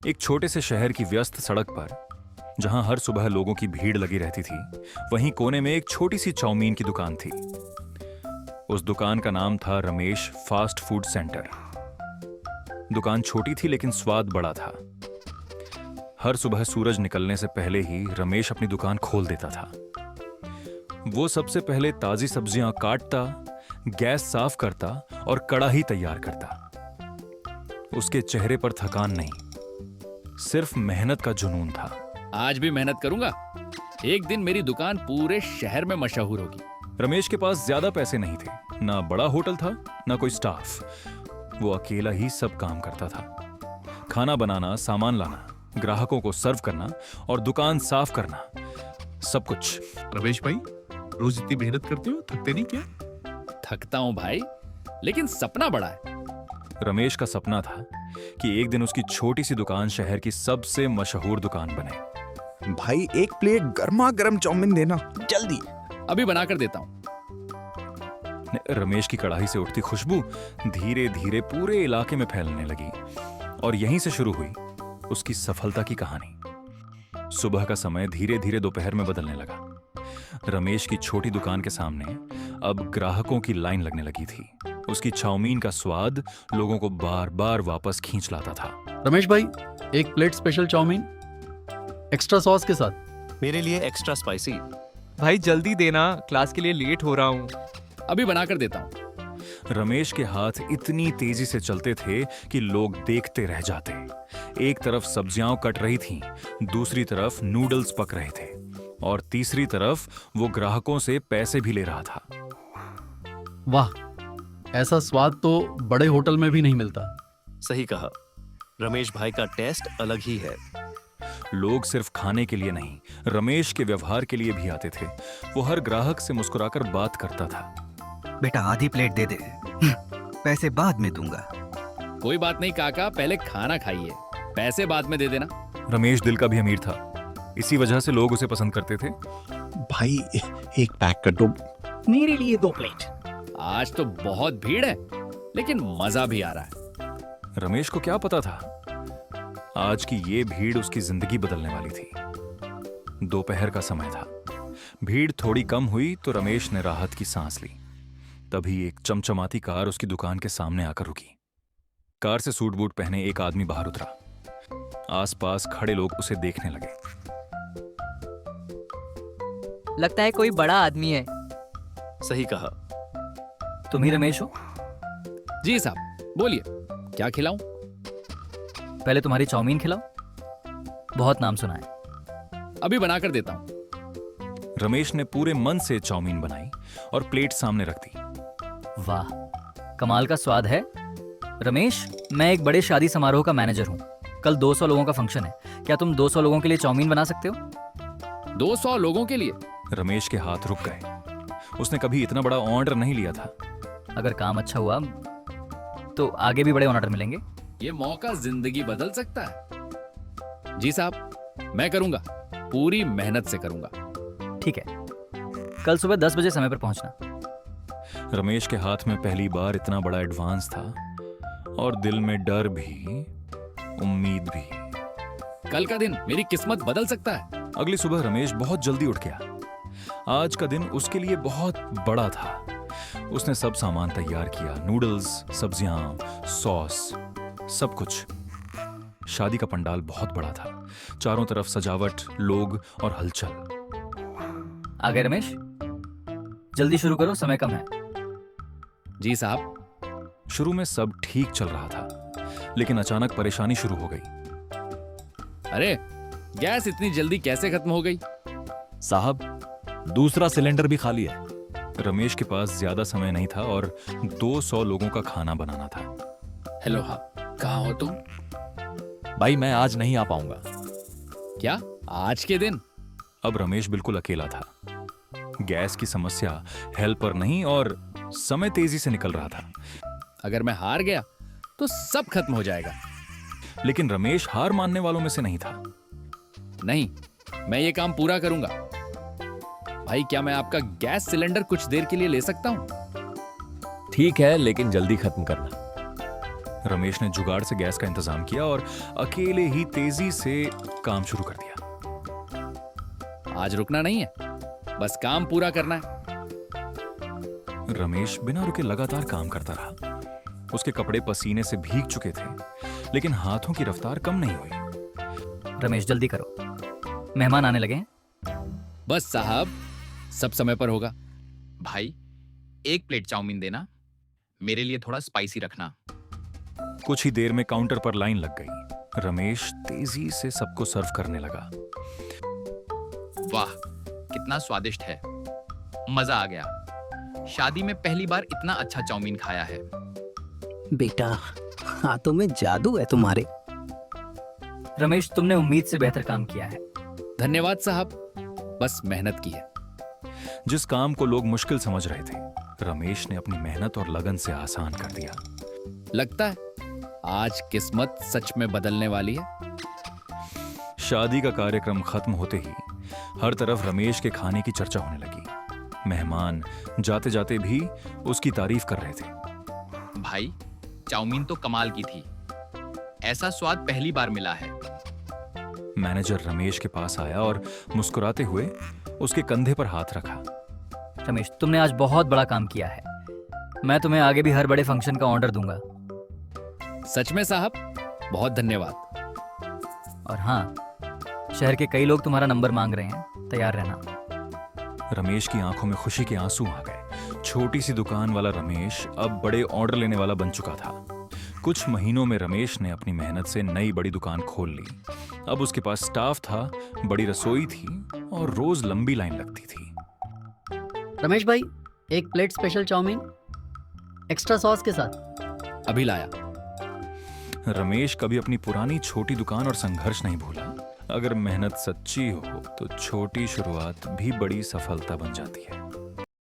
एक छोटे से शहर की व्यस्त सड़क पर, जहां हर सुबह लोगों की भीड़ लगी रहती थी, वहीं कोने में एक छोटी सी चाउमीन की दुकान थी। उस दुकान का नाम था रमेश फास्ट फूड सेंटर। दुकान छोटी थी लेकिन स्वाद बड़ा था। हर सुबह सूरज निकलने से पहले ही रमेश अपनी दुकान खोल देता था। वो सबसे पहले ताजी सब्जियां काटता, गैस साफ करता और कढ़ाई तैयार करता। उसके चेहरे पर थकान नहीं, सिर्फ मेहनत का जुनून था। आज भी मेहनत करूंगा, एक दिन मेरी दुकान पूरे शहर में मशहूर होगी। रमेश के पास ज्यादा पैसे नहीं थे, ना बड़ा होटल था, ना कोई स्टाफ। वो अकेला ही सब काम करता था। खाना बनाना, सामान लाना, ग्राहकों को सर्व करना और दुकान साफ करना, सब कुछ। रमेश भाई, रोज इतनी मेहनत करते हो, थकते नहीं क्या? थकता हूं भाई, लेकिन सपना बड़ा है। रमेश का सपना था कि एक दिन उसकी छोटी सी दुकान शहर की सबसे मशहूर दुकान बने। भाई, एक प्लेट गर्मा गर्म चाउमीन देना, जल्दी। अभी बनाकर देता हूं। रमेश की कढ़ाई से उठती खुशबू धीरे धीरे पूरे इलाके में फैलने लगी और यहीं से शुरू हुई उसकी सफलता की कहानी। सुबह का समय धीरे धीरे दोपहर में बदलने लगा। रमेश की छोटी दुकान के सामने अब ग्राहकों की लाइन लगने लगी थी। उसकी चाउमीन का स्वाद लोगों को बार बार वापस खींच लाता था। रमेश भाई, एक plate special chowmein extra sauce के साथ। मेरे लिए एक्स्ट्रा स्पाइसी। भाई जल्दी देना, क्लास के लिए लेट हो रहा हूँ। अभी बनाकर देता हूं। रमेश के हाथ इतनी तेजी से चलते थे कि लोग देखते रह जाते। एक तरफ सब्जियां कट रही थीं, दूसरी तरफ नूडल्स पक रहे थे और तीसरी तरफ वो ग्राहकों से पैसे भी ले रहा था। वाह, ऐसा स्वाद तो बड़े होटल में भी नहीं मिलता। सही कहा, रमेश भाई का टेस्ट अलग ही है। लोग सिर्फ खाने के लिए नहीं, रमेश के व्यवहार के लिए भी आते थे। वो हर ग्राहक से मुस्कुराकर बात करता था। बेटा, आधी प्लेट दे दे, पैसे बाद में दूंगा। कोई बात नहीं काका, पहले खाना खाइए, पैसे बाद में दे देना। रमेश दिल का भी अमीर था, इसी वजह से लोग उसे पसंद करते थे। भाई, एक पैक कर दो। मेरे लिए 2 प्लेट। आज तो बहुत भीड़ है, लेकिन मजा भी आ रहा है। रमेश को क्या पता था, आज की ये भीड़ उसकी जिंदगी बदलने वाली थी। दोपहर का समय था। भीड़ थोड़ी कम हुई तो रमेश ने राहत की सांस ली। तभी एक चमचमाती कार उसकी दुकान के सामने आकर रुकी। कार से सूट बूट पहने एक आदमी बाहर उतरा। आसपास खड़े लोग उसे देखने लगे। लगता है कोई बड़ा आदमी है। सही कहा। तुम ही रमेश हो? जी साहब, बोलिए, क्या खिलाऊं? पहले तुम्हारी चाउमीन खिलाओ, बहुत नाम सुना है। अभी बनाकर देता हूं। रमेश ने पूरे मन से चाउमीन बनाई और प्लेट सामने रख दी। वाह, कमाल का स्वाद है। रमेश, मैं एक बड़े शादी समारोह का मैनेजर हूँ। कल 200 लोगों का फंक्शन है। क्या तुम 200 लोगों के लिए चाउमीन बना सकते हो? 200 लोगों के लिए? रमेश के हाथ रुक गए। उसने कभी इतना बड़ा ऑर्डर नहीं लिया था। अगर काम अच्छा हुआ तो आगे भी बड़े ऑर्डर मिलेंगे। ये मौका जिंदगी बदल सकता है। जी साहब, मैं करूंगा, पूरी मेहनत से करूंगा। ठीक है, कल सुबह 10 बजे समय पर पहुंचना। रमेश के हाथ में पहली बार इतना बड़ा एडवांस था और दिल में डर भी, उम्मीद भी। कल का दिन मेरी किस्मत बदल सकता है। अगली सुबह रमेश बहुत जल्दी उठ गया। आज का दिन उसके लिए बहुत बड़ा था। उसने सब सामान तैयार किया, नूडल्स, सब्जियां, सॉस, सब कुछ। शादी का पंडाल बहुत बड़ा था। चारों तरफ सजावट, लोग और हलचल। आ गए रमेश, जल्दी शुरू करो, समय कम है। जी साहब। शुरू में सब ठीक चल रहा था, लेकिन अचानक परेशानी शुरू हो गई। अरे, गैस इतनी जल्दी कैसे खत्म हो गई? साहब, दूसरा सिलेंडर भी खाली है। रमेश के पास ज्यादा समय नहीं था और 200 लोगों का खाना बनाना था। हेलो, हाँ, कहाँ हो तुम? भाई, मैं आज नहीं आ पाऊंगा। क्या आज के दिन? अब रमेश बिल्कुल अकेला था। गैस की समस्या, हेल्पर नहीं और समय तेजी से निकल रहा था। अगर मैं हार गया तो सब खत्म हो जाएगा। लेकिन रमेश हार मानने वालों में से नहीं था। नहीं, मैं ये काम पूरा करूंगा। भाई, क्या मैं आपका गैस सिलेंडर कुछ देर के लिए ले सकता हूं? ठीक है, लेकिन जल्दी खत्म करना। रमेश ने जुगाड़ से गैस का इंतजाम किया और अकेले ही तेजी से काम शुरू कर दिया। आज रुकना नहीं है, बस काम पूरा करना है। रमेश बिना रुके लगातार काम करता रहा। उसके कपड़े पसीने से भीग चुके थे, लेकिन हाथों की रफ्तार कम नहीं हुई। रमेश जल्दी करो, मेहमान आने लगे हैं। बस साहब, सब समय पर होगा। भाई 1 प्लेट चाउमीन देना, मेरे लिए थोड़ा स्पाइसी रखना। कुछ ही देर में काउंटर पर लाइन लग गई। रमेश तेजी से सबको सर्व करने लगा। वाह, कितना स्वादिष्ट है, मजा आ गया। शादी में पहली बार इतना अच्छा चाउमीन खाया है। बेटा, हाथों में जादू है तुम्हारे। रमेश, तुमने उम्मीद से बेहतर काम किया है। धन्यवाद साहब, बस मेहनत की है। जिस काम को लोग मुश्किल समझ रहे थे, रमेश ने अपनी मेहनत और लगन से आसान कर दिया। लगता है आज किस्मत सच में बदलने वाली है। शादी का कार्यक्रम खत्म होते ही हर तरफ रमेश के खाने की चर्चा होने लगी। मेहमान जाते जाते भी उसकी तारीफ कर रहे थे। भाई, चाउमीन तो कमाल की थी, ऐसा स्वाद पहली बार मिला है। मैनेजर रमेश के पास आया और मुस्कुराते हुए उसके कंधे पर हाथ रखा। रमेश, तुमने आज बहुत बड़ा काम किया है। मैं तुम्हें आगे भी हर बड़े फंक्शन का ऑर्डर दूंगा। सच में साहब, बहुत धन्यवाद। और हाँ, शहर के कई लोग तुम्हारा नंबर मांग रहे हैं, तैयार रहना। रमेश की आंखों में खुशी के आंसू आ गए। छोटी सी दुकान वाला रमेश अब बड़े ऑर्डर लेने वाला बन चुका था। कुछ महीनों में रमेश ने अपनी मेहनत से नई बड़ी दुकान खोल ली। अब उसके पास स्टाफ था, बड़ी रसोई थी और रोज लंबी लाइन लगती थी। रमेश भाई, 1 plate special chowmein extra sauce के साथ। अभी लाया। रमेश कभी अपनी पुरानी छोटी दुकान और संघर्ष नहीं भूला। अगर मेहनत सच्ची हो तो छोटी शुरुआत भी बड़ी सफलता बन जाती है।